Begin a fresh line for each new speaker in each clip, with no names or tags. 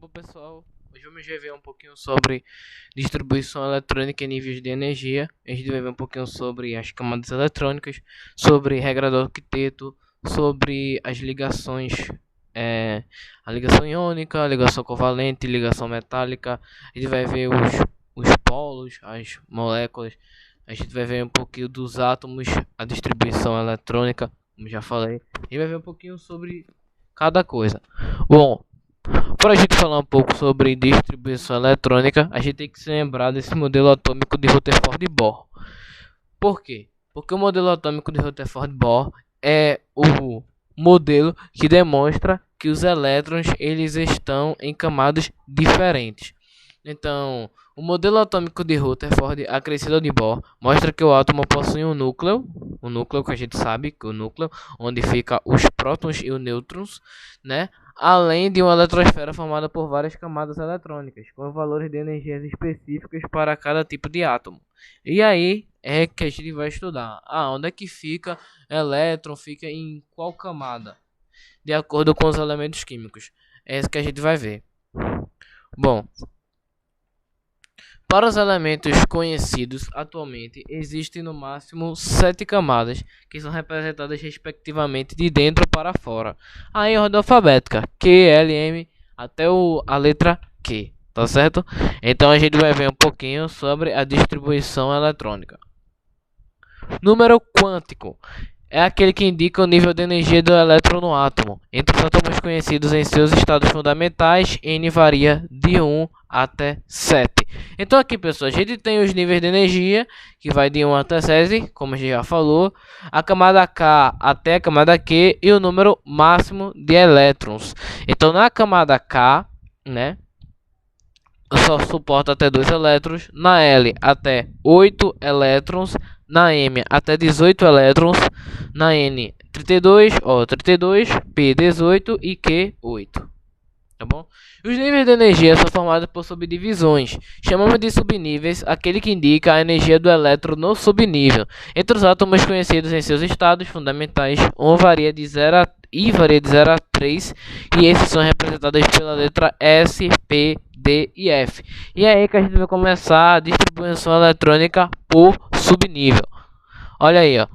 Bom, pessoal, hoje vamos rever um pouquinho sobre distribuição eletrônica e níveis de energia. A gente vai ver um pouquinho sobre as camadas eletrônicas, sobre regra do octeto, sobre as ligações, a ligação iônica, a ligação covalente, ligação metálica. A gente vai ver os polos, as moléculas. A gente vai ver um pouquinho dos átomos, a distribuição eletrônica, como já falei. E vai ver um pouquinho sobre cada coisa. Bom, para a gente falar um pouco sobre distribuição eletrônica, a gente tem que se lembrar desse modelo atômico de Rutherford-Bohr. Por quê? Porque o modelo atômico de Rutherford-Bohr é o modelo que demonstra que os elétrons eles estão em camadas diferentes. Então, o modelo atômico de Rutherford acrescido de Bohr mostra que o átomo possui um núcleo que a gente sabe que o núcleo onde fica os prótons e os nêutrons, né? Além de uma eletrosfera formada por várias camadas eletrônicas, com valores de energias específicos para cada tipo de átomo. E aí é que a gente vai estudar. Onde é que fica elétron, fica em qual camada? De acordo com os elementos químicos. É isso que a gente vai ver. Bom, para os elementos conhecidos atualmente, existem no máximo 7 camadas, que são representadas respectivamente de dentro para fora. Em ordem alfabética, Q, L, M, até a letra Q, tá certo? Então a gente vai ver um pouquinho sobre a distribuição eletrônica. Número quântico é aquele que indica o nível de energia do elétron no átomo. Entre os átomos conhecidos em seus estados fundamentais, N varia de 1 até 7. Então aqui, pessoal, a gente tem os níveis de energia, que vai de 1 até 7, como a gente já falou, a camada K até a camada Q e o número máximo de elétrons. Então na camada K, né, só suporta até 2 elétrons, na L até 8 elétrons, na M até 18 elétrons, na N 32, P 18 e Q 8. Tá bom? Os níveis de energia são formados por subdivisões. Chamamos de subníveis aquele que indica a energia do elétron no subnível. Entre os átomos conhecidos em seus estados fundamentais, um varia de 0 a 3, e esses são representados pela letra S, P, D e F. E é aí que a gente vai começar a distribuição eletrônica por subnível. Olha aí, ó.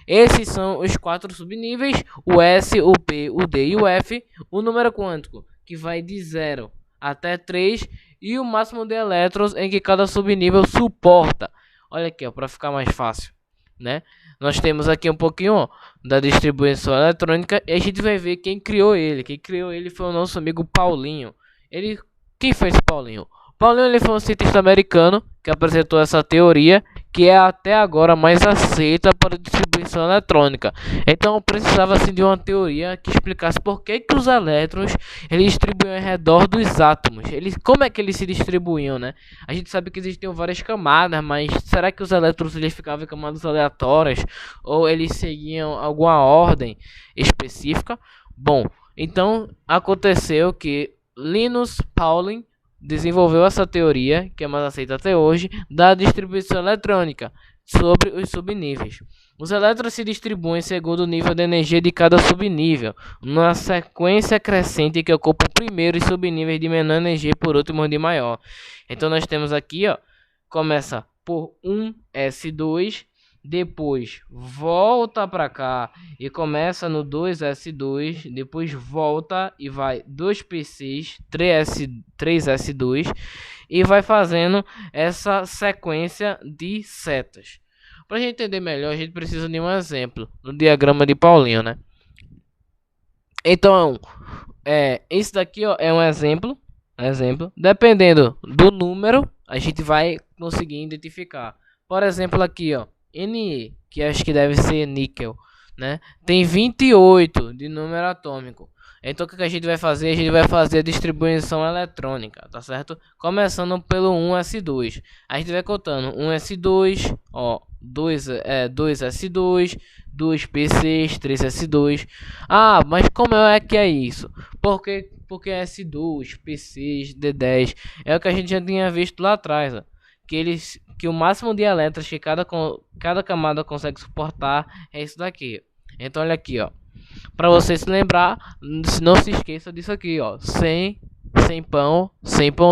Esses são os 4 subníveis: o S, o P, o D e o F. O número quântico, que vai de 0 até 3, e o máximo de elétrons em que cada subnível suporta. Olha aqui, para ficar mais fácil, né? Nós temos aqui um pouquinho, ó, da distribuição eletrônica, e a gente vai ver quem criou ele. Quem criou ele foi o nosso amigo Paulinho. Quem fez Paulinho? Paulinho ele foi um cientista americano que apresentou essa teoria, que é até agora mais aceita para distribuição eletrônica. Então precisava assim de uma teoria que explicasse por que os elétrons eles distribuíam ao redor dos átomos. Como é que eles se distribuíam, né? A gente sabe que existiam várias camadas, mas será que os elétrons eles ficavam em camadas aleatórias ou eles seguiam alguma ordem específica? Bom, então aconteceu que Linus Pauling desenvolveu essa teoria, que é mais aceita até hoje, da distribuição eletrônica sobre os subníveis. Os elétrons se distribuem segundo o nível de energia de cada subnível, numa sequência crescente que ocupa primeiro os subníveis de menor energia por último de maior. Então nós temos aqui, ó, começa por 1s2, depois volta para cá e começa no 2s2, depois volta e vai 2p6, 3s2 e vai fazendo essa sequência de setas. Para a gente entender melhor, a gente precisa de um exemplo no diagrama de Paulinho, né? Então, esse daqui, ó, é um exemplo. Dependendo do número, a gente vai conseguir identificar. Por exemplo, aqui, ó, Ne, que acho que deve ser níquel, né? Tem 28 de número atômico. Então o que a gente vai fazer? A gente vai fazer a distribuição eletrônica, tá certo? Começando pelo 1s2. A gente vai contando 1s2, ó, 2s2, 2p6, 3s2. Mas como é que é isso? Porque S2, P6, D10 é o que a gente já tinha visto lá atrás, ó. Que o máximo de elétrons que cada camada consegue suportar é isso daqui. Então olha aqui, ó, para você se lembrar, não se esqueça disso aqui, ó, 100 sem pão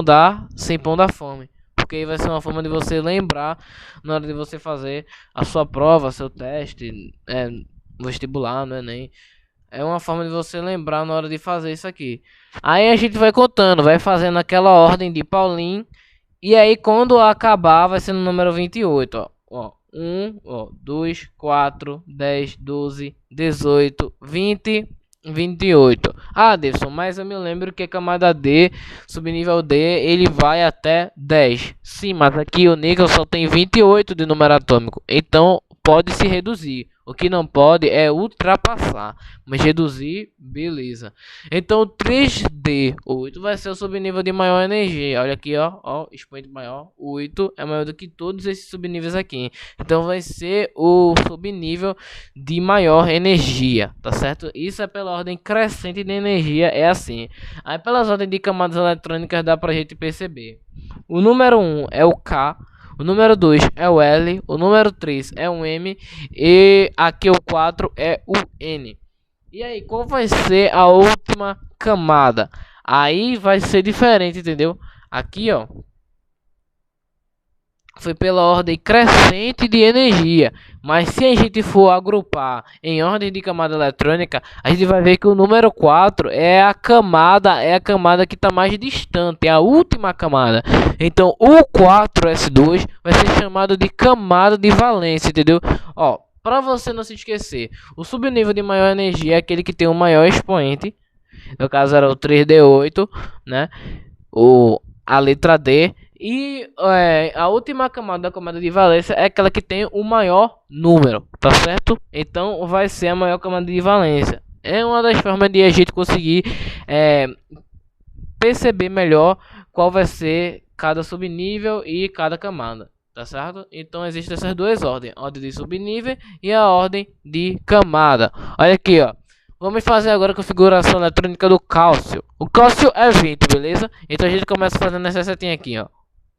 dá fome. Porque aí vai ser uma forma de você lembrar na hora de você fazer a sua prova, seu teste, vestibular, no Enem. É uma forma de você lembrar na hora de fazer isso aqui. Aí a gente vai contando, vai fazendo aquela ordem de Paulinho. E aí quando acabar vai ser no número 28, ó. 1, 2, 4, 10, 12, 18, 20, 28. Ah, Davidson, mas eu me lembro que a camada D, subnível D, ele vai até 10. Sim, mas aqui o níquel só tem 28 de número atômico. Então pode se reduzir. O que não pode é ultrapassar, mas reduzir, beleza. Então 3D8 vai ser o subnível de maior energia. Olha aqui, ó, expoente maior, 8 é maior do que todos esses subníveis aqui. Então vai ser o subnível de maior energia, tá certo? Isso é pela ordem crescente de energia, é assim. Aí pelas ordens de camadas eletrônicas dá pra gente perceber. O número 1 é o K. O número 2 é o L, o número 3 é o M e aqui o 4 é o N. E aí, qual vai ser a última camada? Aí vai ser diferente, entendeu? Aqui, ó, foi pela ordem crescente de energia. Mas se a gente for agrupar em ordem de camada eletrônica, a gente vai ver que o número 4 é a camada que está mais distante, é a última camada. Então o 4s2 vai ser chamado de camada de valência, entendeu? Ó, para você não se esquecer, o subnível de maior energia é aquele que tem o maior expoente. No caso era o 3d8, né? A letra D. E a última camada da camada de valência é aquela que tem o maior número, tá certo? Então vai ser a maior camada de valência. É uma das formas de a gente conseguir perceber melhor qual vai ser cada subnível e cada camada, tá certo? Então existem essas duas ordens, a ordem de subnível e a ordem de camada. Olha aqui, ó. Vamos fazer agora a configuração eletrônica do cálcio. O cálcio é 20, beleza? Então a gente começa fazendo essa setinha aqui, ó.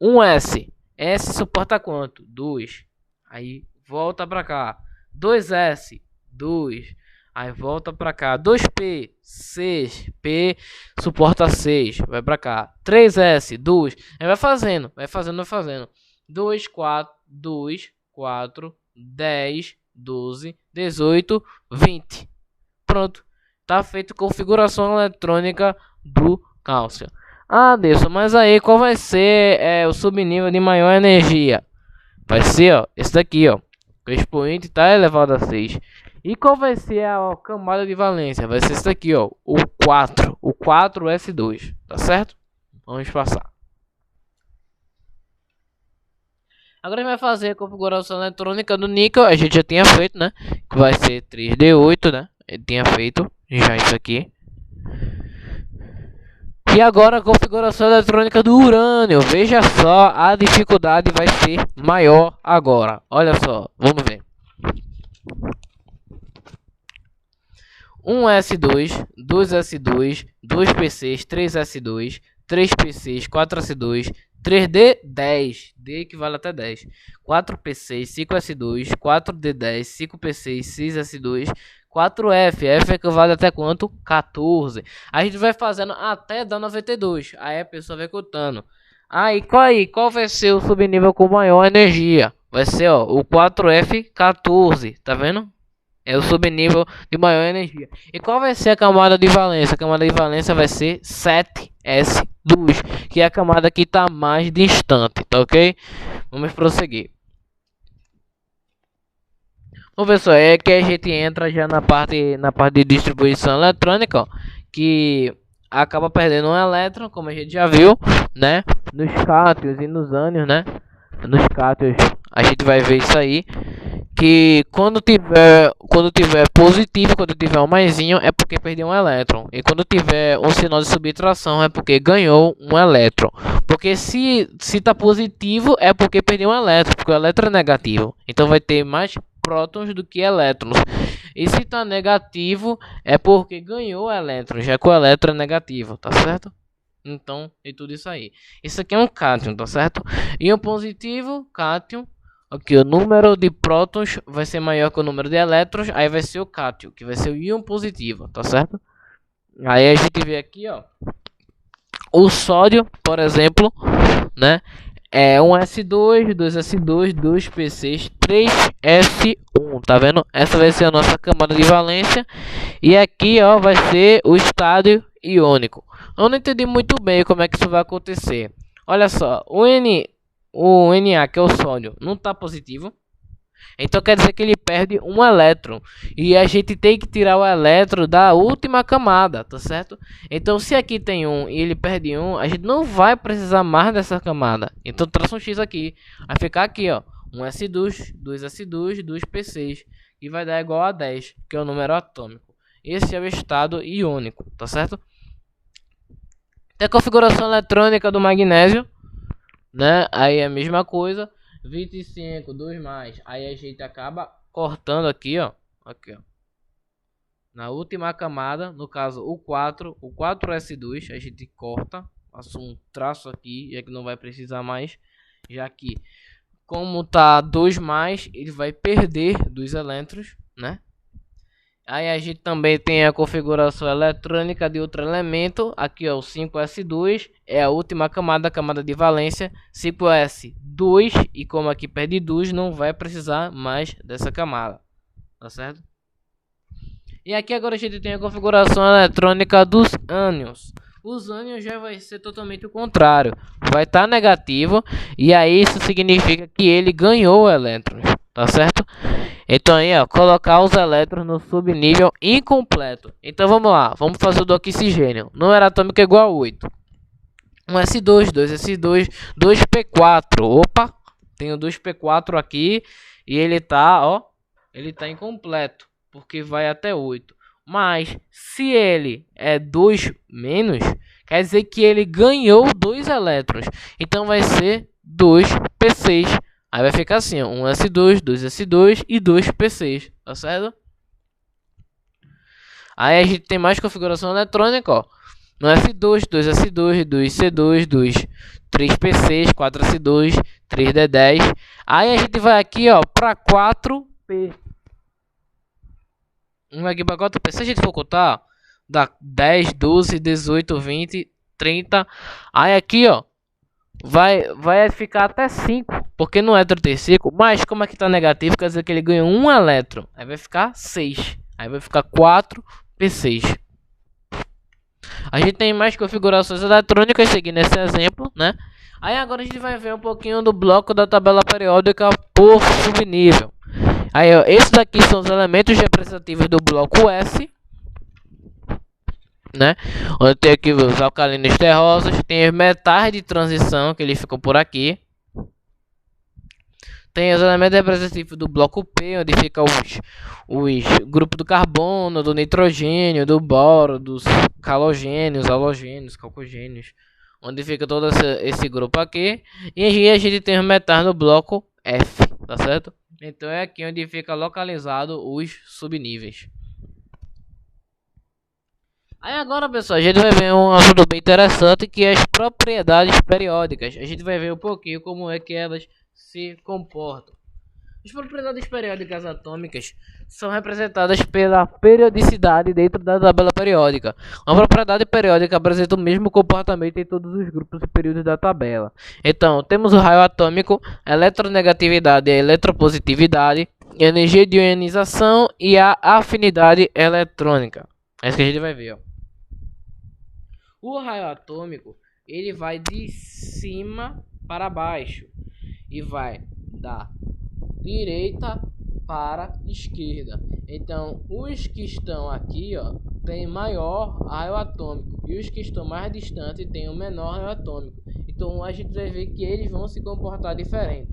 1S. S suporta quanto? 2. Aí volta pra cá. 2S. 2. Aí volta pra cá. 2P. 6. P suporta 6. Vai pra cá. 3S. 2. Aí vai fazendo. Vai fazendo. 2, 4. 2, 4. 10. 12. 18. 20. Pronto. Tá feito configuração eletrônica do cálcio. Ah, Deus, mas aí qual vai ser o subnível de maior energia? Vai ser, ó, esse daqui, ó. O expoente está elevado a 6. E qual vai ser a camada de valência? Vai ser esse daqui, ó, o 4. O 4s2, tá certo? Vamos passar. Agora a gente vai fazer a configuração eletrônica do níquel. A gente já tinha feito, né? Que vai ser 3d8, né? Ele tinha feito já isso aqui. E agora a configuração eletrônica do urânio. Veja só, a dificuldade vai ser maior agora. Olha só, vamos ver. 1s2, 2s2, 2p6, 3s2, 3p6, 4s2, 3d10, D equivale até 10, 4p6, 5s2, 4d10, 5p6, 6s2, 4F, F equivale até quanto? 14. A gente vai fazendo até dar 92. Aí a pessoa vai contando. Aí, qual vai ser o subnível com maior energia? Vai ser, ó, o 4F14, tá vendo? É o subnível de maior energia. E qual vai ser a camada de valência? A camada de valência vai ser 7S2, que é a camada que está mais distante, tá ok? Vamos prosseguir. Bom, pessoal, é que a gente entra já na parte de distribuição eletrônica, ó, que acaba perdendo um elétron, como a gente já viu, né? Nos cátions e nos ânions, né? Nos cátions a gente vai ver isso aí, que quando tiver positivo, quando tiver um maisinho, é porque perdeu um elétron, e quando tiver um sinal de subtração é porque ganhou um elétron. Porque se tá positivo é porque perdeu um elétron, porque o elétron é negativo, então vai ter mais prótons do que elétrons. E se tá negativo é porque ganhou elétrons, já que o elétron é negativo, tá certo? Então, e tudo isso aí. Isso aqui é um cátion, tá certo? Íon positivo, cátion. Aqui o número de prótons vai ser maior que o número de elétrons, aí vai ser o cátion, que vai ser o íon positivo, tá certo? Aí a gente vê aqui, ó, O sódio, por exemplo, né? É um S2, 2S2, 2P6, 3S1, tá vendo? Essa vai ser a nossa camada de valência. E aqui, ó, vai ser o estado iônico. Eu não entendi muito bem como é que isso vai acontecer. Olha só, o Na, que é o sódio, não está positivo. Então quer dizer que ele perde um elétron. E a gente tem que tirar o elétron da última camada, tá certo? Então se aqui tem um e ele perde um, a gente não vai precisar mais dessa camada. Então traça um X aqui. Vai ficar aqui, ó. Um S2, 2S2, 2P6. E vai dar igual a 10, que é o número atômico. Esse é o estado iônico, tá certo? Tem a configuração eletrônica do magnésio, né? Aí é a mesma coisa. 25, 2 mais. Aí a gente acaba cortando aqui, ó. Aqui, ó. Na última camada, no caso o 4, o 4S2, a gente corta. Passa um traço aqui, já que não vai precisar mais. Já que, como tá 2 mais, ele vai perder 2 elétrons, né? Aí a gente também tem a configuração eletrônica de outro elemento. Aqui, ó, o 5S2 é a última camada, a camada de valência. 5S2, e como aqui perde 2, não vai precisar mais dessa camada, tá certo? E aqui agora a gente tem a configuração eletrônica dos ânions. Os ânions já vai ser totalmente o contrário, vai estar negativo, e aí isso significa que ele ganhou elétrons, tá certo? Então aí, ó, colocar os elétrons no subnível incompleto. Então vamos lá, vamos fazer o do oxigênio. Número atômico é igual a 8. 1S2, 2S2, 2P4. Opa, tem o 2P4 aqui e ele tá, ó, ele tá incompleto, porque vai até 8. Mas se ele é 2 menos, quer dizer que ele ganhou 2 elétrons. Então vai ser 2P6. Aí vai ficar assim, ó, 1S2, 2S2 e 2P6, tá certo? Aí a gente tem mais configuração eletrônica, ó. No F2, 2S2, 2C2, 3P6, 4S2, 3D10. Aí a gente vai aqui, ó, para 4P. Vai aqui para 4P. Se a gente for contar, dá 10, 12, 18, 20, 30. Aí aqui, ó, vai ficar até 5, porque não é 35, mas como aqui tá negativo, quer dizer que ele ganhou um elétron. Aí vai ficar 6. Aí vai ficar 4P6. A gente tem mais configurações eletrônicas seguindo esse exemplo, né? Aí agora a gente vai ver um pouquinho do bloco da tabela periódica por subnível. Aí, ó, esses daqui são os elementos representativos do bloco S, né? Onde tem aqui os alcalinos terrosos, tem os metais de transição, que eles ficam por aqui. Tem os elementos representativos do bloco P, onde fica os grupos do carbono, do nitrogênio, do boro, dos halogênios, halogênios, calcogênios, onde fica todo esse grupo aqui. E aí a gente tem os metais no bloco F, tá certo? Então é aqui onde fica localizado os subníveis. Aí agora, pessoal, a gente vai ver um assunto bem interessante, que é as propriedades periódicas. A gente vai ver um pouquinho como é que elas se comportam. As propriedades periódicas atômicas são representadas pela periodicidade dentro da tabela periódica. Uma propriedade periódica apresenta o mesmo comportamento em todos os grupos e períodos da tabela. Então, temos o raio atômico, a eletronegatividade e a eletropositividade, a energia de ionização e a afinidade eletrônica. É isso que a gente vai ver, ó. O raio atômico, ele vai de cima para baixo e vai da direita para esquerda. Então, os que estão aqui, ó, tem maior raio atômico, e os que estão mais distantes têm o menor raio atômico. Então, a gente vai ver que eles vão se comportar diferente.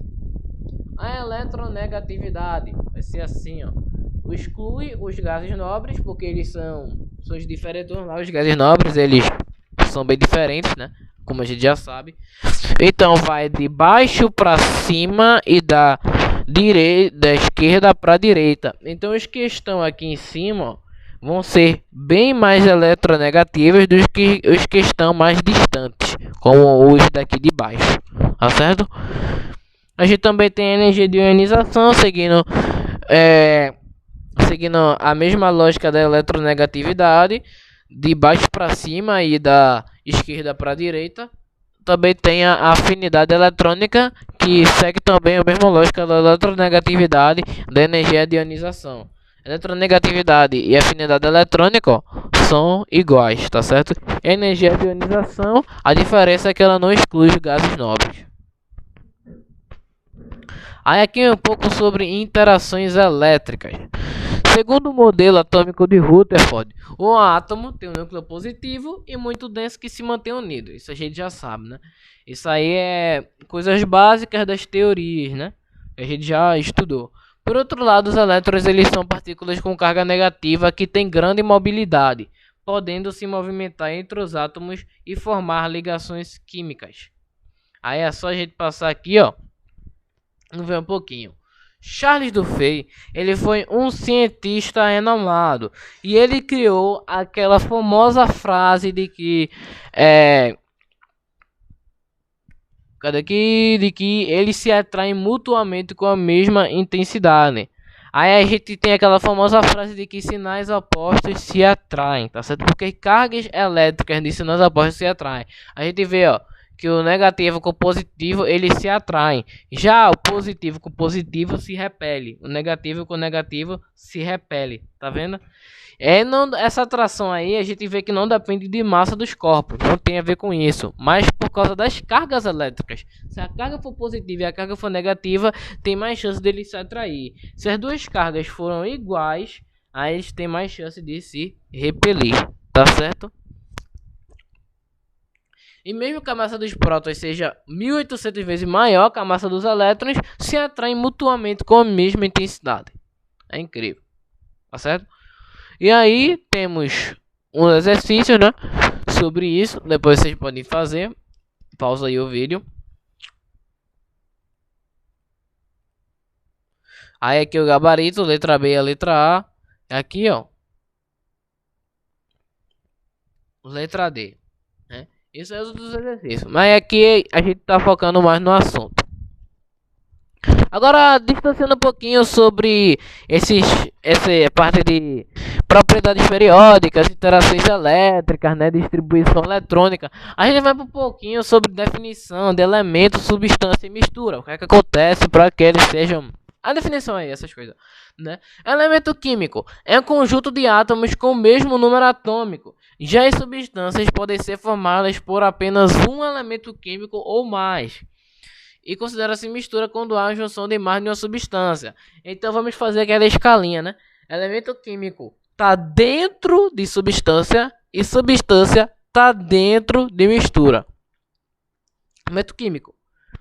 A eletronegatividade vai ser assim, ó. Exclui os gases nobres, porque eles são os diferentes lá. Os gases nobres, eles são bem diferentes, né? Como a gente já sabe. Então vai de baixo para cima e da esquerda para a direita. Então os que estão aqui em cima, ó, vão ser bem mais eletronegativos do que os que estão mais distantes, como os daqui de baixo, tá certo? A gente também tem a energia de ionização, seguindo a mesma lógica da eletronegatividade. de baixo para cima e da esquerda para a direita. Também tem a afinidade eletrônica, que segue também a mesma lógica da eletronegatividade da energia de ionização. Eletronegatividade e afinidade eletrônica, ó, são iguais, tá certo? Energia de ionização, a diferença é que ela não exclui os gases nobres. Aí aqui um pouco sobre interações elétricas. Segundo o modelo atômico de Rutherford, o átomo tem um núcleo positivo e muito denso que se mantém unido. Isso a gente já sabe, né? Isso aí é coisas básicas das teorias, né? Que a gente já estudou. Por outro lado, os elétrons eles são partículas com carga negativa que têm grande mobilidade, podendo se movimentar entre os átomos e formar ligações químicas. Aí é só a gente passar aqui, ó. Vamos ver um pouquinho. Charles Duhigg, ele foi um cientista renomado e ele criou aquela famosa frase de que de que eles se atraem mutuamente com a mesma intensidade. Aí a gente tem aquela famosa frase de que sinais opostos se atraem, tá certo? Porque cargas elétricas de sinais opostos se atraem. A gente vê, ó, que o negativo com o positivo eles se atraem. Já o positivo com o positivo se repele. O negativo com o negativo se repele. Tá vendo? Essa atração aí a gente vê que não depende de massa dos corpos. Não tem a ver com isso. Mas por causa das cargas elétricas. Se a carga for positiva e a carga for negativa, tem mais chance deles se atrair. Se as duas cargas foram iguais, aí eles têm mais chance de se repelir. Tá certo? E mesmo que a massa dos prótons seja 1800 vezes maior que a massa dos elétrons, se atraem mutuamente com a mesma intensidade. É incrível. Tá certo? E aí temos um exercício, né, sobre isso. Depois vocês podem fazer. Pausa aí o vídeo. Aí aqui o gabarito, letra B e a letra A. Aqui, ó, letra D. Isso é outro exercício. Mas aqui a gente tá focando mais no assunto. Agora, distanciando um pouquinho sobre essa parte de propriedades periódicas, interações elétricas, né, distribuição eletrônica, a gente vai um pouquinho sobre definição de elemento, substância e mistura. O que é que acontece para que eles sejam... A definição aí, essas coisas, né? Elemento químico é um conjunto de átomos com o mesmo número atômico. Já as substâncias podem ser formadas por apenas um elemento químico ou mais. E considera-se mistura quando há a junção de mais de uma substância. Então vamos fazer aquela escalinha, né? Elemento químico está dentro de substância e substância está dentro de mistura. Elemento químico.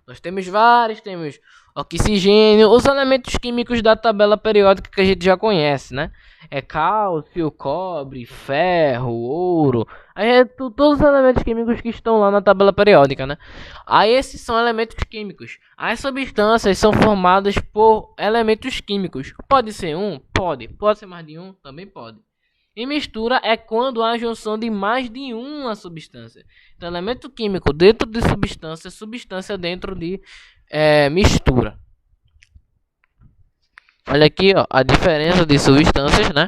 Nós temos vários, temos oxigênio, os elementos químicos da tabela periódica que a gente já conhece, né? É cálcio, cobre, ferro, ouro. Aí todos os elementos químicos que estão lá na tabela periódica, né? Aí esses são elementos químicos. As substâncias são formadas por elementos químicos. Pode ser um? Pode. Pode ser mais de um? Também pode. E mistura é quando há a junção de mais de uma substância. Então, elemento químico dentro de substância, substância dentro de mistura. Olha aqui, ó, a diferença de substâncias, né?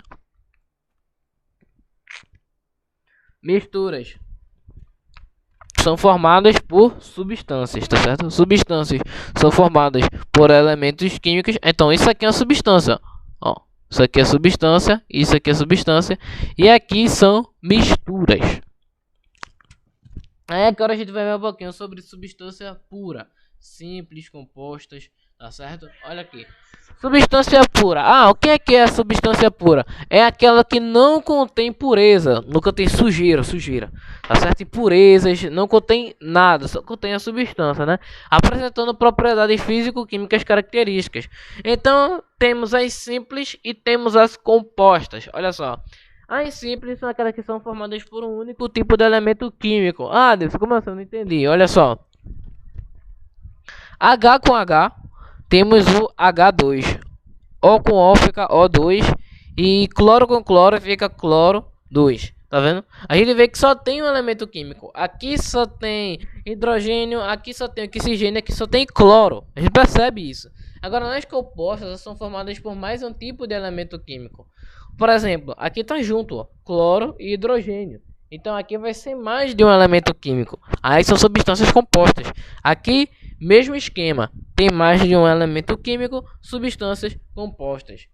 Misturas são formadas por substâncias, tá certo? Substâncias são formadas por elementos químicos. Então, isso aqui é uma substância, ó. Isso aqui é substância, isso aqui é substância. E aqui são misturas. Aí agora a gente vai ver um pouquinho sobre substância pura. Simples, compostas, tá certo? Olha aqui. Substância pura. O que é a substância pura? É aquela que não contém pureza, não contém sujeira, tá certo? Impurezas, não contém nada, só contém a substância, né? Apresentando propriedades físico-químicas características. Então, temos as simples e temos as compostas. Olha só. As simples são aquelas que são formadas por um único tipo de elemento químico. Deus, como assim? Eu não entendi. Olha só. H com H, temos o H2. O com O fica O2. E cloro com cloro fica cloro 2. Tá vendo? A gente vê que só tem um elemento químico. Aqui só tem hidrogênio, aqui só tem oxigênio, aqui só tem cloro. A gente percebe isso. Agora, nas compostas, elas são formadas por mais um tipo de elemento químico. Por exemplo, aqui tá junto, ó, cloro e hidrogênio. Então aqui vai ser mais de um elemento químico. Aí são substâncias compostas. Aqui, mesmo esquema, tem mais de um elemento químico, substâncias compostas.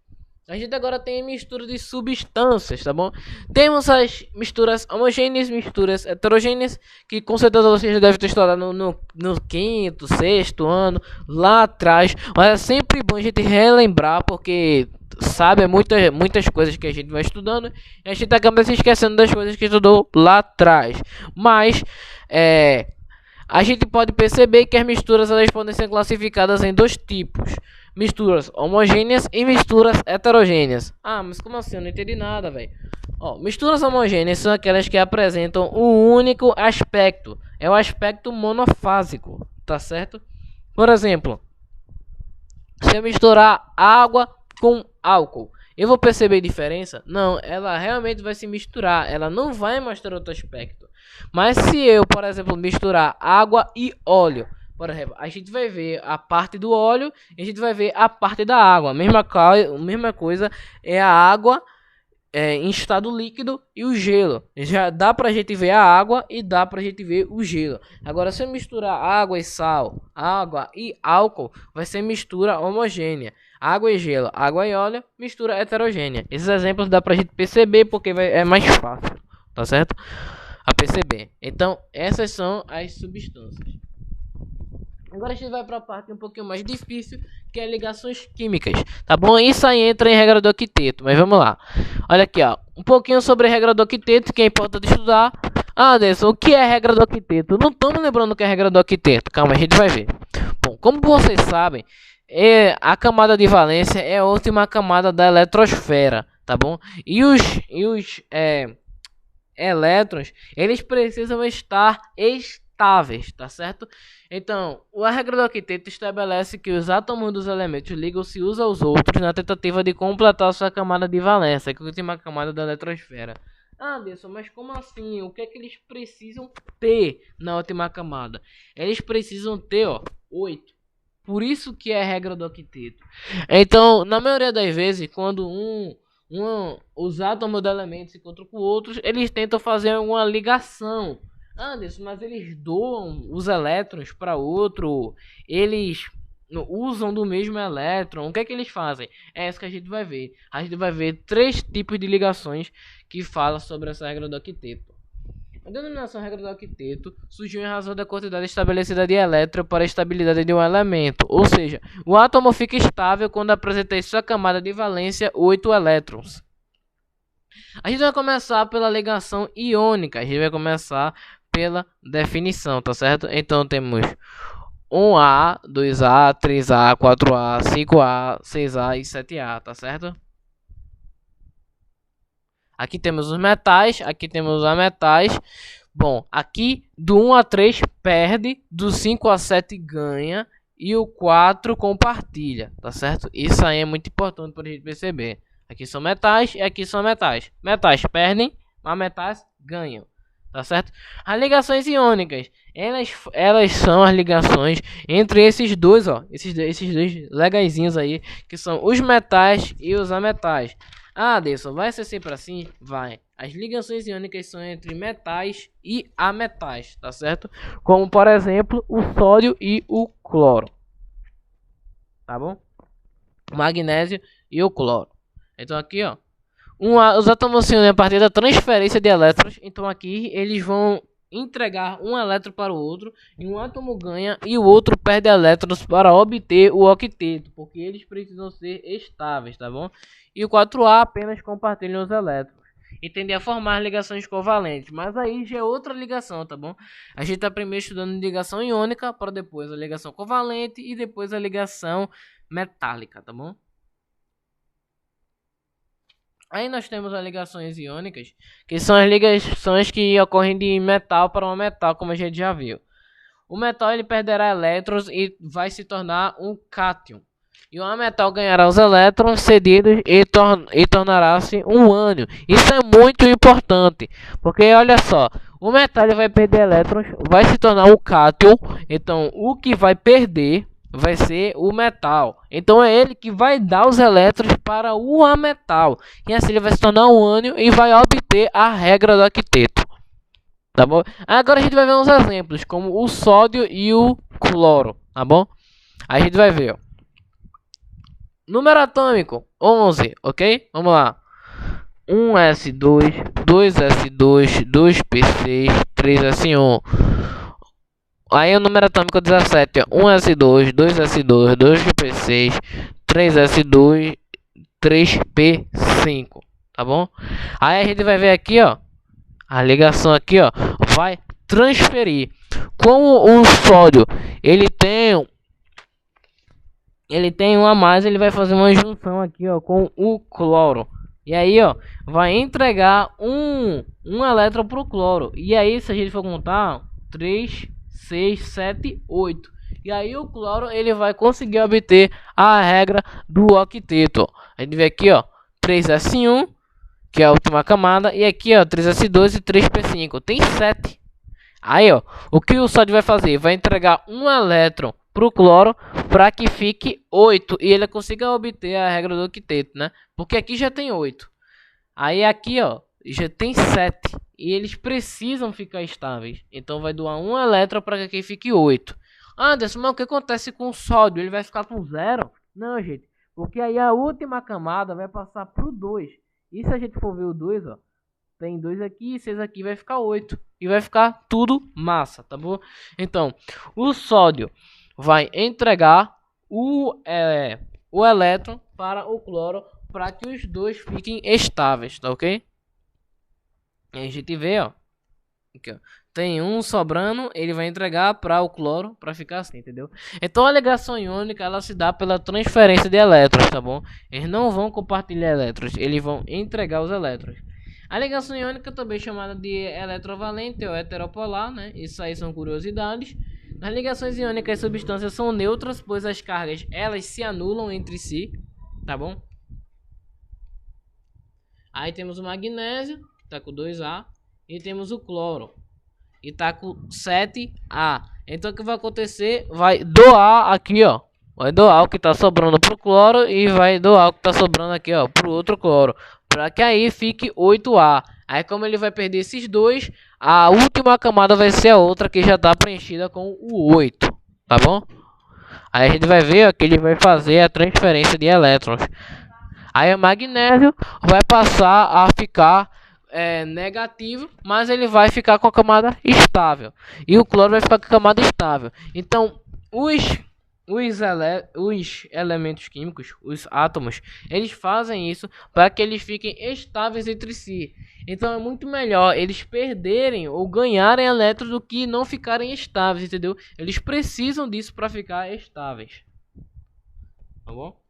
A gente agora tem mistura de substâncias, tá bom? Temos as misturas homogêneas, misturas heterogêneas, que com certeza vocês já devem ter estudado no quinto, sexto ano, lá atrás. Mas é sempre bom a gente relembrar, porque sabe muitas coisas que a gente vai estudando e a gente acaba se esquecendo das coisas que estudou lá atrás. Mas, a gente pode perceber que as misturas elas podem ser classificadas em dois tipos: misturas homogêneas e misturas heterogêneas. Ah, mas como assim? Eu não entendi nada, velho. Ó, misturas homogêneas são aquelas que apresentam um único aspecto. É o aspecto monofásico, tá certo? Por exemplo, se eu misturar água com álcool, eu vou perceber diferença? Não, ela realmente vai se misturar. Ela não vai mostrar outro aspecto. Mas se eu, por exemplo, misturar água e óleo, por exemplo, a gente vai ver a parte do óleo e a gente vai ver a parte da água. Mesma coisa é a água em estado líquido e o gelo. Já dá pra gente ver a água e dá pra gente ver o gelo. Agora, se eu misturar água e sal, água e álcool, vai ser mistura homogênea. Água e gelo, água e óleo, mistura heterogênea. Esses exemplos dá pra gente perceber porque é mais fácil, tá certo? A perceber. Então, essas são as substâncias. Agora a gente vai para a parte um pouquinho mais difícil, que é ligações químicas, tá bom? Isso aí entra em regra do octeto, mas vamos lá. Olha aqui, ó, um pouquinho sobre a regra do octeto, que é importante estudar. Ah, Anderson, o que é a regra do octeto? Não estamos lembrando o que é a regra do octeto, calma, a gente vai ver. Bom, como vocês sabem, a camada de valência é a última camada da eletrosfera, tá bom? E os elétrons, eles precisam estar estáveis, tá certo? Então, a regra do octeto estabelece que os átomos dos elementos ligam-se uns aos outros na tentativa de completar sua camada de valência, que é a última camada da eletrosfera. Ah, Anderson, mas como assim? O que é que eles precisam ter na última camada? Eles precisam ter, ó, 8. Por isso que é a regra do octeto. Então, na maioria das vezes, quando os átomos do elemento se encontram com outros, eles tentam fazer uma ligação. Anderson, mas eles doam os elétrons para outro, eles usam do mesmo elétron. O que é que eles fazem? É isso que a gente vai ver. A gente vai ver 3 tipos de ligações que falam sobre essa regra do octeto. A denominação regra do octeto surgiu em razão da quantidade estabelecida de elétron para a estabilidade de um elemento. Ou seja, o átomo fica estável quando apresenta em sua camada de valência 8 elétrons. A gente vai começar pela ligação iônica. A gente vai começar pela definição, tá certo? Então temos 1A, 2A, 3A, 4A, 5A, 6A e 7A, tá certo? Aqui temos os metais, aqui temos os ametais. Bom, aqui do 1 a 3 perde, do 5 a 7 ganha e o 4 compartilha, tá certo? Isso aí é muito importante para a gente perceber. Aqui são metais e aqui são metais. Metais perdem, mas metais ganham. Tá certo? As ligações iônicas, elas são as ligações entre esses dois, ó, esses dois legaizinhos aí, que são os metais e os ametais. Ah, Adelson, vai ser sempre assim? Vai. As ligações iônicas são entre metais e ametais, tá certo? Como, por exemplo, o sódio e o cloro. Tá bom? O magnésio e o cloro. Então aqui, ó, os átomos se unem a partir da transferência de elétrons. Então aqui eles vão entregar um elétron para o outro, e um átomo ganha e o outro perde elétrons para obter o octeto, porque eles precisam ser estáveis, tá bom? E o 4A apenas compartilham os elétrons e tendem a formar ligações covalentes, mas aí já é outra ligação, tá bom? A gente está primeiro estudando ligação iônica, para depois a ligação covalente e depois a ligação metálica, tá bom? Aí nós temos as ligações iônicas, que são as ligações que ocorrem de metal para um metal, como a gente já viu. O metal ele perderá elétrons e vai se tornar um cátion. E o ametal ganhará os elétrons cedidos e tornará-se um ânion. Isso é muito importante, porque olha só, o metal ele vai perder elétrons, vai se tornar um cátion. Então o que vai perder vai ser o metal. Então é ele que vai dar os elétrons para o ametal. E assim ele vai se tornar um ânion e vai obter a regra do octeto. Tá bom? Agora a gente vai ver uns exemplos, como o sódio e o cloro, tá bom? Aí a gente vai ver, ó. Número atômico, 11, ok? Vamos lá. 1s2, 2s2, 2p6, 3s1. Aí o número atômico 17, ó. 1s2, 2s2, 2p6, 3s2, 3p5, tá bom? Aí a gente vai ver aqui, ó. A ligação aqui, ó, vai transferir. Como o sódio, ele tem um a mais, ele vai fazer uma junção aqui, ó, com o cloro. E aí, ó, vai entregar um elétron pro cloro. E aí, se a gente for contar, 3, 6, 7, 8. E aí o cloro, ele vai conseguir obter a regra do octeto. A gente vê aqui, ó, 3s1, que é a última camada, e aqui, ó, 3s2 e 3p5. Tem 7. Aí, ó, o que o sódio vai fazer? Vai entregar um elétron pro cloro para que fique 8 e ele consiga obter a regra do octeto, né? Porque aqui já tem 8. Aí aqui, ó, já tem 7 e eles precisam ficar estáveis. Então vai doar um elétron para que aqui fique 8. Anderson, mas o que acontece com o sódio? Ele vai ficar com 0? Não, gente, porque aí a última camada vai passar pro 2. E se a gente for ver o 2, ó, tem 2 aqui, 6 aqui, vai ficar 8. E vai ficar tudo massa, tá bom? Então, o sódio vai entregar o elétron para o cloro para que os dois fiquem estáveis, tá ok? E a gente vê, ó, aqui, ó, tem um sobrando, ele vai entregar para o cloro para ficar assim, entendeu? Então a ligação iônica ela se dá pela transferência de elétrons, tá bom? Eles não vão compartilhar elétrons, eles vão entregar os elétrons. A ligação iônica também chamada de eletrovalente ou heteropolar, né? Isso aí são curiosidades. Nas ligações iônicas as substâncias são neutras, pois as cargas elas se anulam entre si, tá bom? Aí temos o magnésio, que tá com 2A, e temos o cloro, e tá com 7A. Então o que vai acontecer? Vai doar aqui, ó. Vai doar o que tá sobrando pro cloro e vai doar o que tá sobrando aqui, ó, pro outro cloro, para que aí fique 8A. Aí como ele vai perder esses dois, a última camada vai ser a outra que já tá preenchida com o 8, tá bom? Aí a gente vai ver, ó, que ele vai fazer a transferência de elétrons. Aí o magnésio vai passar a ficar negativo, mas ele vai ficar com a camada estável. E o cloro vai ficar com a camada estável. Então, os elementos químicos, os átomos, eles fazem isso para que eles fiquem estáveis entre si. Então é muito melhor eles perderem ou ganharem elétrons do que não ficarem estáveis, entendeu? Eles precisam disso para ficar estáveis. Tá bom?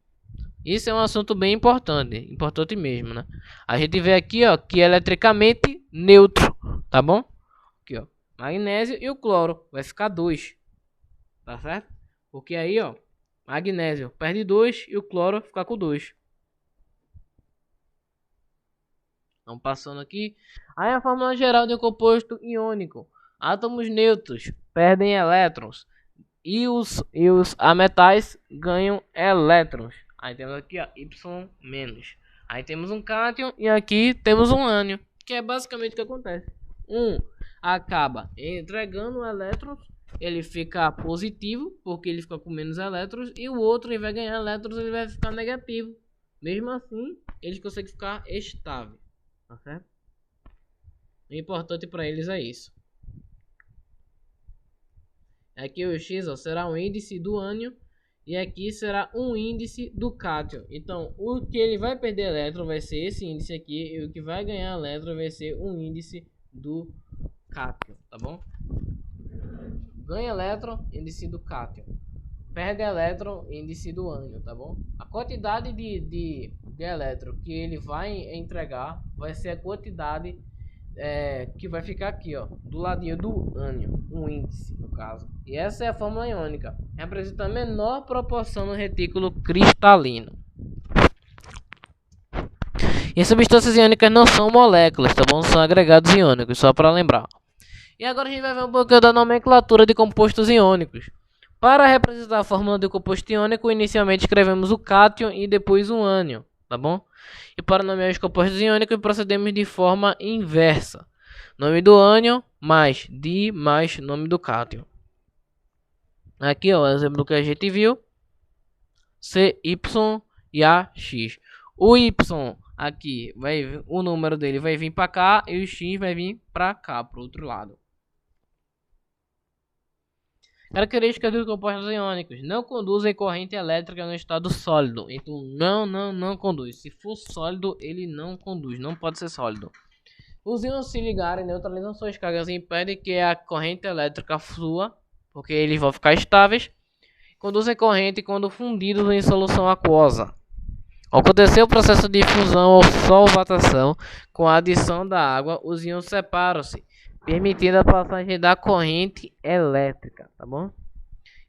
Isso é um assunto bem importante mesmo, né? A gente vê aqui, ó, que é eletricamente neutro, tá bom? Aqui, ó, magnésio e o cloro vai ficar 2, tá certo? Porque aí, ó, magnésio perde 2 e o cloro fica com 2. Vamos passando aqui. Aí a fórmula geral de um composto iônico. Átomos neutros perdem elétrons e os ametais ganham elétrons. Aí temos aqui, ó, Y-. Aí temos um cátion e aqui temos um ânion, que é basicamente o que acontece. Um acaba entregando elétrons, ele fica positivo, porque ele fica com menos elétrons, e o outro, ele vai ganhar elétrons, ele vai ficar negativo. Mesmo assim, eles conseguem ficar estável, tá certo? O importante para eles é isso. Aqui o X, ó, será um índice do ânion. E aqui será um índice do cátion. Então, o que ele vai perder elétron vai ser esse índice aqui. E o que vai ganhar elétron vai ser um índice do cátion, tá bom? Ganha elétron, índice do cátion. Perde elétron, índice do ânion, tá bom? A quantidade de elétron que ele vai entregar vai ser a quantidade que vai ficar aqui, ó, do ladinho do ânion, um índice no caso. E essa é a fórmula iônica, representa a menor proporção no retículo cristalino. E as substâncias iônicas não são moléculas, tá bom? São agregados iônicos, só para lembrar. E agora a gente vai ver um pouquinho da nomenclatura de compostos iônicos. Para representar a fórmula do composto iônico, inicialmente escrevemos o cátion e depois o ânion, tá bom? E para nomear os compostos iônicos, procedemos de forma inversa. Nome do ânion mais di mais nome do cátion. Aqui, ó, o exemplo que a gente viu. CY e AX. O Y aqui, o número dele vai vir para cá e o X vai vir para cá, para o outro lado. Características dos compostos iônicos. Não conduzem corrente elétrica no estado sólido. Então, não conduz. Se for sólido, ele não conduz. Não pode ser sólido. Os íons se ligarem, neutralizam suas cargas e impedem que a corrente elétrica flua, porque eles vão ficar estáveis. Conduzem corrente quando fundidos em solução aquosa. Aconteceu o processo de fusão ou solvatação. Com a adição da água, os íons separam-se, permitindo a passagem da corrente elétrica, tá bom?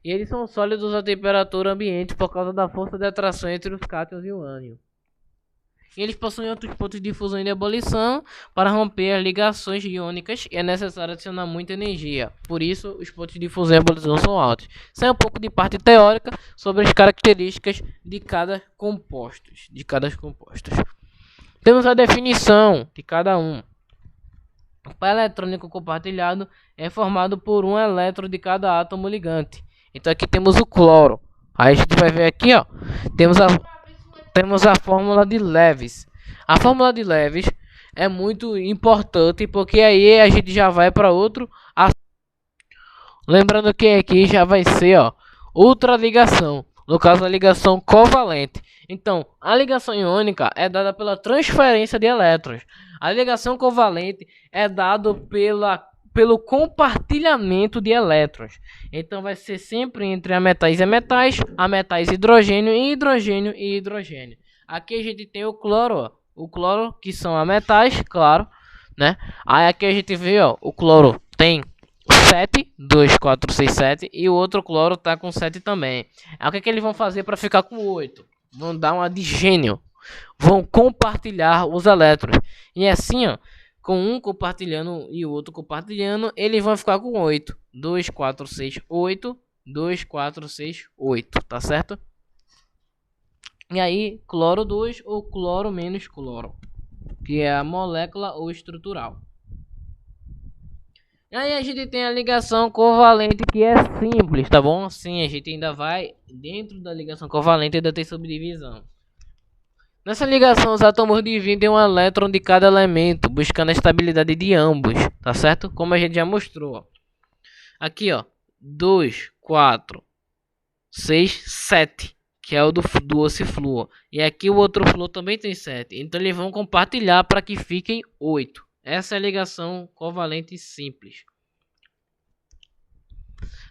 E eles são sólidos a temperatura ambiente por causa da força de atração entre os cátions e o ânion. E eles possuem outros pontos de fusão e de ebulição. Para romper as ligações iônicas é necessário adicionar muita energia. Por isso, os pontos de fusão e ebulição são altos. Isso é um pouco de parte teórica sobre as características de cada composto. Temos a definição de cada um. O par eletrônico compartilhado é formado por um elétron de cada átomo ligante. Então aqui temos o cloro. Aí a gente vai ver aqui, ó. Temos a fórmula de Lewis. A fórmula de Lewis é muito importante porque aí a gente já vai para outro. Lembrando que aqui já vai ser, ó, outra ligação. No caso, a ligação covalente. Então, a ligação iônica é dada pela transferência de elétrons. A ligação covalente é dada pelo compartilhamento de elétrons. Então, vai ser sempre entre a metais hidrogênio e hidrogênio e hidrogênio. Aqui a gente tem o cloro, ó. O cloro, que são a metais, claro, né? Aí aqui a gente vê, ó, o cloro tem 7, 2, 4, 6, 7. E o outro cloro tá com 7 também. Aí o que é que eles vão fazer para ficar com 8? Vão dar uma de gênio. Vão compartilhar os elétrons. E assim, ó, com um compartilhando e o outro compartilhando, eles vão ficar com 8. 2, 4, 6, 8. 2, 4, 6, 8. Tá certo? E aí, cloro 2 ou cloro menos cloro, que é a molécula ou estrutural. E aí a gente tem a ligação covalente, que é simples, tá bom? Sim, a gente ainda vai dentro da ligação covalente, ainda tem subdivisão. Nessa ligação, os átomos dividem um elétron de cada elemento, buscando a estabilidade de ambos, tá certo? Como a gente já mostrou, ó. Aqui, ó, 2, 4, 6, 7, que é o do ocifluor. E aqui o outro flúor também tem 7. Então eles vão compartilhar para que fiquem 8. Essa é a ligação covalente simples.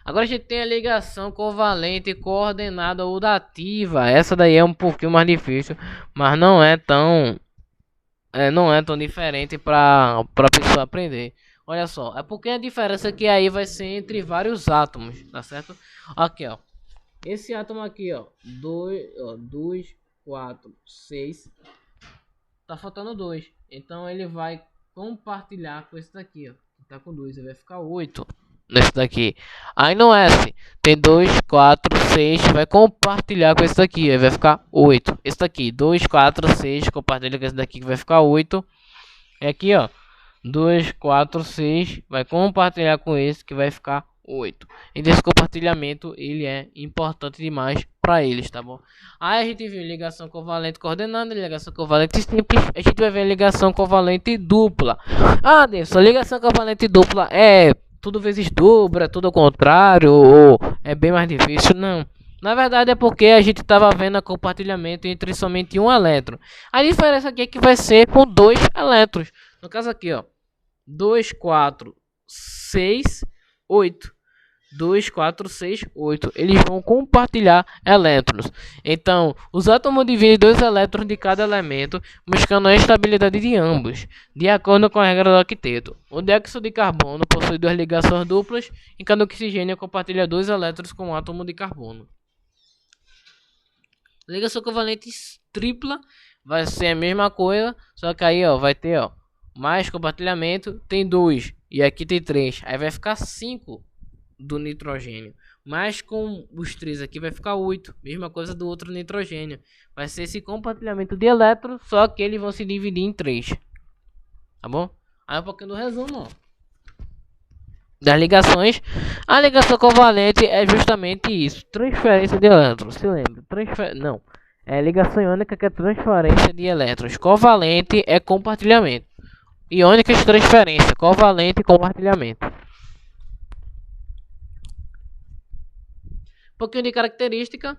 Agora a gente tem a ligação covalente coordenada ou dativa. Essa daí é um pouquinho mais difícil, mas não é tão diferente para a pessoa aprender. Olha só, é porque a diferença que aí vai ser entre vários átomos, tá certo? Aqui, ó. Esse átomo aqui, ó, 2, 4, 6. Tá faltando 2. Então ele vai compartilhar com esse daqui, ó. Tá com 2, ele vai ficar 8 nesse daqui. Aí no S tem 2, 4, 6, vai compartilhar com esse daqui, aí vai ficar 8. Esse daqui, 2, 4, 6, compartilha com esse daqui que vai ficar 8. E aqui, ó, 2, 4, 6, vai compartilhar com esse que vai ficar 8. Então esse compartilhamento, ele é importante demais para eles, tá bom? Aí a gente viu ligação covalente coordenada, ligação covalente simples. A gente vai ver a ligação covalente dupla. Ah, Deus, a ligação covalente dupla é tudo vezes dobro, é tudo ao contrário, ou é bem mais difícil? Não. Na verdade é porque a gente estava vendo o compartilhamento entre somente um elétron. A diferença aqui é que vai ser com 2 elétrons. No caso aqui, ó, 2, 4, 6, 8. 2, 4, 6, 8. Eles vão compartilhar elétrons. Então, os átomos dividem 2 elétrons de cada elemento, buscando a estabilidade de ambos, de acordo com a regra do octeto. O dióxido de carbono possui 2 ligações duplas, e cada oxigênio compartilha 2 elétrons com um átomo de carbono. Ligação covalente tripla vai ser a mesma coisa, só que aí, ó, vai ter, mais compartilhamento, tem 2 e aqui tem 3, aí vai ficar 5 do nitrogênio. Mas com os 3 aqui vai ficar 8. Mesma coisa do outro nitrogênio. Vai ser esse compartilhamento de elétrons, só que eles vão se dividir em 3. Tá bom? Aí um pouquinho do resumo, ó, das ligações. A ligação covalente é justamente isso. Transferência de elétrons. Se lembra? Não. É ligação iônica, que é transferência de elétrons. Covalente é compartilhamento. Iônica é transferência. Covalente, compartilhamento. Um pouquinho de característica.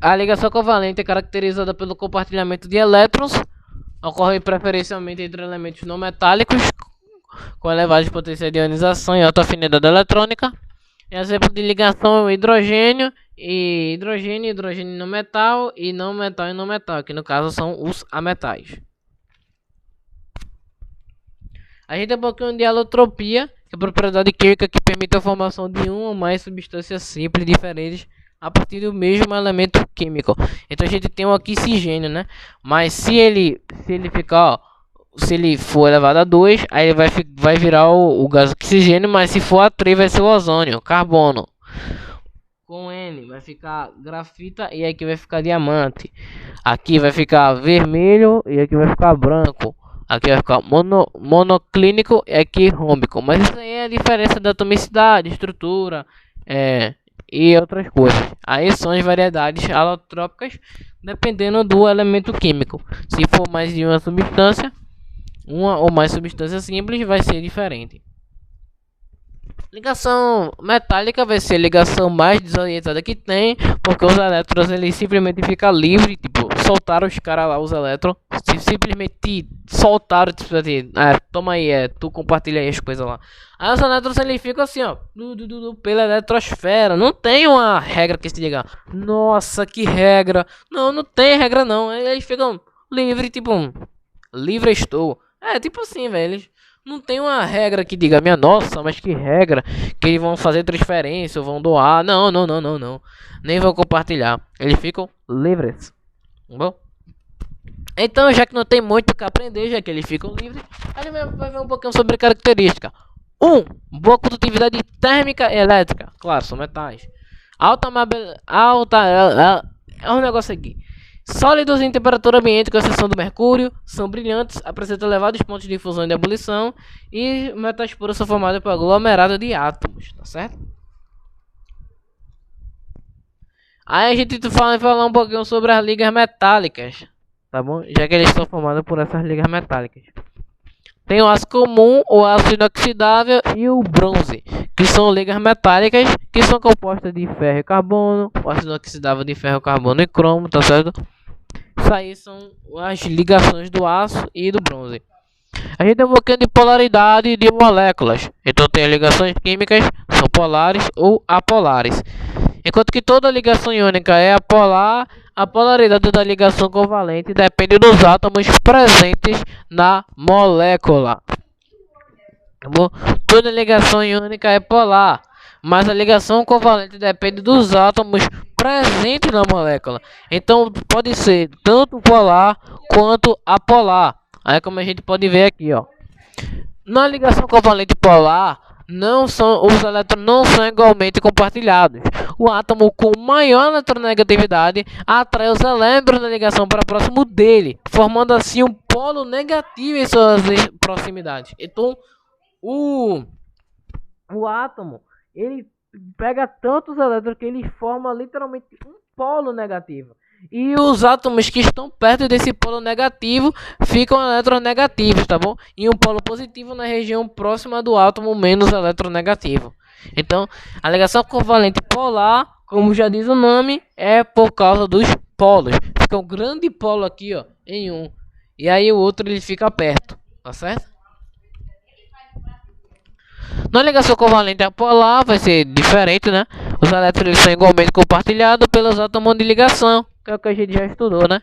A ligação covalente é caracterizada pelo compartilhamento de elétrons. Ocorre preferencialmente entre elementos não metálicos com elevados potenciais de ionização e alta afinidade eletrônica. Exemplo de ligação: hidrogênio e hidrogênio, hidrogênio não metal e não metal, que no caso são os ametais. A gente tem um pouquinho de alotropia, que é a propriedade química que permite a formação de uma ou mais substâncias simples diferentes a partir do mesmo elemento químico. Então a gente tem um oxigênio, né? Mas se ele ficar, ó, se ele for elevado a 2, aí ele vai virar o gás oxigênio, mas se for a 3 vai ser o ozônio, carbono. Com N vai ficar grafita e aqui vai ficar diamante. Aqui vai ficar vermelho e aqui vai ficar branco. Aqui vai ficar monoclínico e aqui rômbico. Mas isso aí é a diferença da atomicidade, estrutura, e outras coisas. Aí são as variedades alotrópicas dependendo do elemento químico. Se for mais de uma substância, uma ou mais substâncias simples, vai ser diferente. Ligação metálica vai ser a ligação mais desorientada que tem, porque os elétrons eles simplesmente ficam livres, tipo, soltaram os caras lá, os elétrons, simplesmente soltaram, tipo, toma aí, tu compartilha aí as coisas lá. Aí os elétrons eles ficam assim, ó, pela eletrosfera, não tem uma regra que se diga, nossa, que regra, não tem regra não, eles ficam livres, tipo, livre estou, tipo assim, velho, eles não tem uma regra que diga, minha nossa, mas que regra, que eles vão fazer transferência ou vão doar. Não. Nem vão compartilhar. Eles ficam livres. Bom? Então, já que não tem muito que aprender, já que eles ficam livres, a gente vai ver um pouquinho sobre característica. Boa condutividade térmica e elétrica. Claro, são metais. É um negócio aqui. Sólidos em temperatura ambiente, com exceção do mercúrio, são brilhantes, apresentam elevados pontos de fusão e de ebulição, e metais puros são formados por aglomerado de átomos, tá certo? Aí a gente vai falar um pouquinho sobre as ligas metálicas, tá bom? Já que eles são formados por essas ligas metálicas. Tem o aço comum, o aço inoxidável e o bronze, que são ligas metálicas que são compostas de ferro e carbono, o aço inoxidável de ferro, carbono e cromo, tá certo? Isso aí são as ligações do aço e do bronze. A gente tem um pouquinho de polaridade de moléculas. Então tem as ligações químicas, são polares ou apolares. Enquanto que toda ligação iônica é apolar, a polaridade da ligação covalente depende dos átomos presentes na molécula. Tá bom? Toda ligação iônica é polar, mas a ligação covalente depende dos átomos presentes na molécula. Então pode ser tanto polar quanto apolar. Aí como a gente pode ver aqui, ó. Na ligação covalente polar, os elétrons não são igualmente compartilhados. O átomo com maior eletronegatividade atrai os elétrons da ligação para próximo dele, formando assim um polo negativo em suas proximidades. Então o átomo ele pega tantos elétrons que ele forma literalmente um polo negativo. E os átomos que estão perto desse polo negativo ficam eletronegativos, tá bom? E um polo positivo na região próxima do átomo menos eletronegativo. Então, a ligação covalente polar, como já diz o nome, é por causa dos polos. Fica um grande polo aqui, ó, em um. E aí o outro ele fica perto, tá certo? Na ligação covalente apolar vai ser diferente, né? Os elétrons são igualmente compartilhados pelos átomos de ligação, que é o que a gente já estudou, né?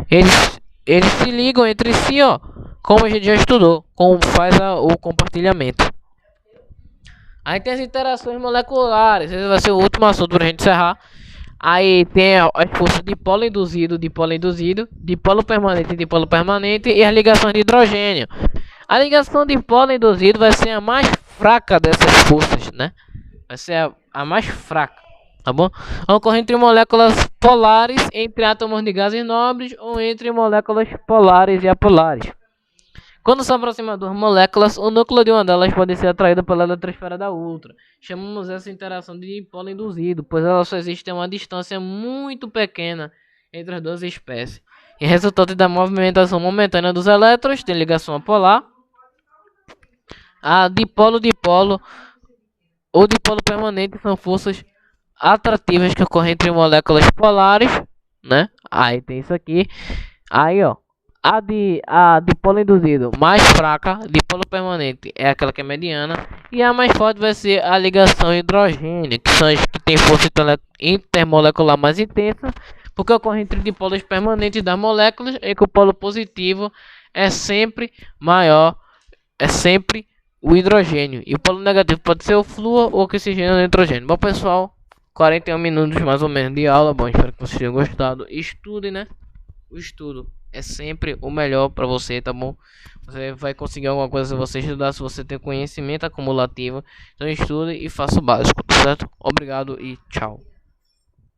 Eles se ligam entre si, ó, como a gente já estudou, como faz o compartilhamento. Aí tem as interações moleculares, esse vai ser o último assunto para a gente encerrar. Aí tem as forças de polo induzido, dipolo permanente e as ligações de hidrogênio. A ligação de polo induzido vai ser a mais fraca dessas forças, né? Vai ser a mais fraca, tá bom? Ocorre entre moléculas polares, entre átomos de gases nobres ou entre moléculas polares e apolares. Quando se aproxima duas moléculas, o núcleo de uma delas pode ser atraído pela eletrosfera da outra. Chamamos essa interação de dipolo induzido, pois ela só existe a uma distância muito pequena entre as duas espécies. E resultado da movimentação momentânea dos elétrons, tem ligação apolar, a dipolo-dipolo ou dipolo permanente são forças atrativas que ocorrem entre moléculas polares, né? Aí tem isso aqui. Aí, ó, a dipolo induzido mais fraca, dipolo permanente é aquela que é mediana, e a mais forte vai ser a ligação hidrogênio, que são as que tem força intermolecular mais intensa, porque ocorre entre dipolos permanentes das moléculas, e que o polo positivo é sempre maior, é sempre o hidrogênio, e o polo negativo pode ser o flúor ou o oxigênio ou nitrogênio. Bom, pessoal, 41 minutos mais ou menos de aula. Bom, espero que vocês tenham gostado. Estude, né? O estudo é sempre o melhor para você, tá bom? Você vai conseguir alguma coisa se você estudar, se você tem conhecimento acumulativo. Então estude e faça o básico, certo? Obrigado e tchau.